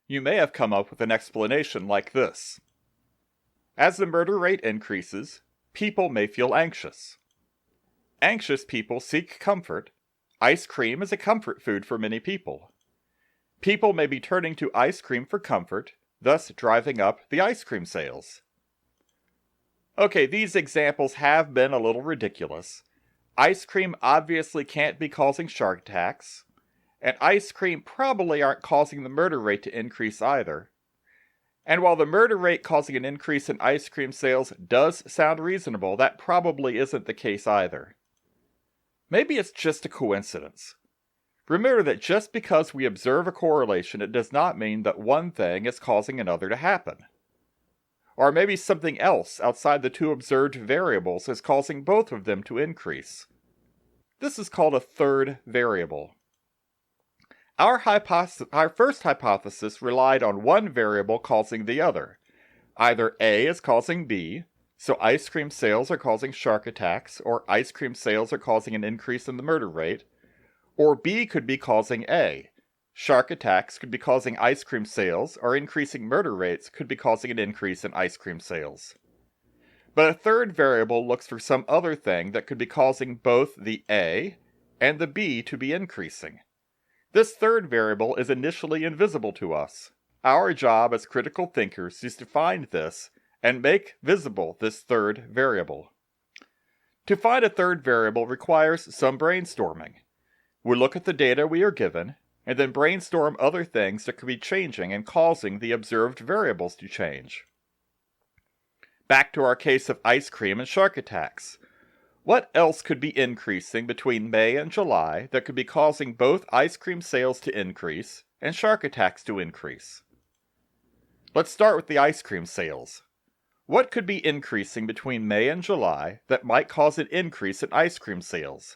You may have come up with an explanation like this. As the murder rate increases, people may feel anxious. Anxious people seek comfort. Ice cream is a comfort food for many people. People may be turning to ice cream for comfort, thus driving up the ice cream sales. Okay, these examples have been a little ridiculous. Ice cream obviously can't be causing shark attacks, and ice cream probably aren't causing the murder rate to increase either. And while the murder rate causing an increase in ice cream sales does sound reasonable, that probably isn't the case either. Maybe it's just a coincidence. Remember that just because we observe a correlation, it does not mean that one thing is causing another to happen. Or maybe something else outside the two observed variables is causing both of them to increase. This is called a third variable. Our first hypothesis relied on one variable causing the other. Either A is causing B, so ice cream sales are causing shark attacks, or ice cream sales are causing an increase in the murder rate, or B could be causing A. Shark attacks could be causing ice cream sales, or increasing murder rates could be causing an increase in ice cream sales. But a third variable looks for some other thing that could be causing both the A and the B to be increasing. This third variable is initially invisible to us. Our job as critical thinkers is to find this and make visible this third variable. To find a third variable requires some brainstorming. We look at the data we are given, and then brainstorm other things that could be changing and causing the observed variables to change. Back to our case of ice cream and shark attacks. What else could be increasing between May and July that could be causing both ice cream sales to increase and shark attacks to increase? Let's start with the ice cream sales. What could be increasing between May and July that might cause an increase in ice cream sales?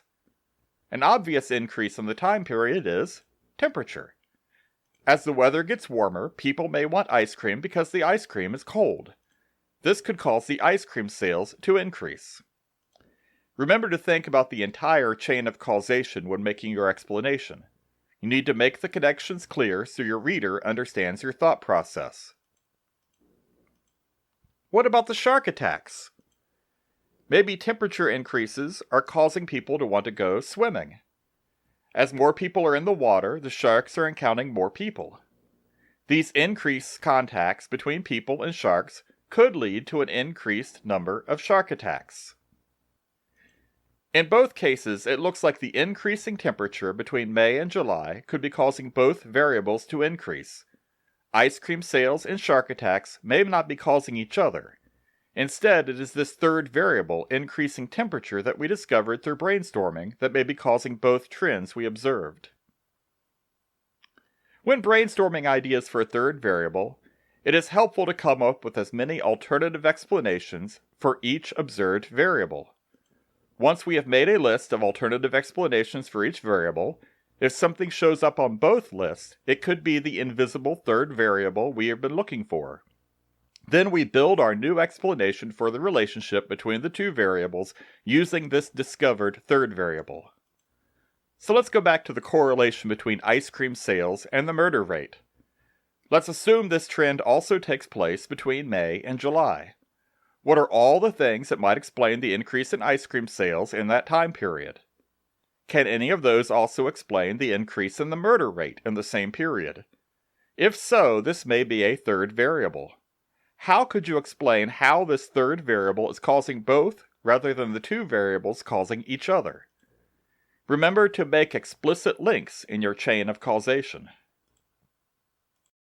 An obvious increase in the time period is temperature. As the weather gets warmer, people may want ice cream because the ice cream is cold. This could cause the ice cream sales to increase. Remember to think about the entire chain of causation when making your explanation. You need to make the connections clear so your reader understands your thought process. What about the shark attacks? Maybe temperature increases are causing people to want to go swimming. As more people are in the water, the sharks are encountering more people. These increased contacts between people and sharks could lead to an increased number of shark attacks. In both cases, it looks like the increasing temperature between May and July could be causing both variables to increase. Ice cream sales and shark attacks may not be causing each other. Instead, it is this third variable, increasing temperature, that we discovered through brainstorming that may be causing both trends we observed. When brainstorming ideas for a third variable, it is helpful to come up with as many alternative explanations for each observed variable. Once we have made a list of alternative explanations for each variable, if something shows up on both lists, it could be the invisible third variable we have been looking for. Then we build our new explanation for the relationship between the two variables using this discovered third variable. So let's go back to the correlation between ice cream sales and the murder rate. Let's assume this trend also takes place between May and July. What are all the things that might explain the increase in ice cream sales in that time period? Can any of those also explain the increase in the murder rate in the same period? If so, this may be a third variable. How could you explain how this third variable is causing both rather than the two variables causing each other? Remember to make explicit links in your chain of causation.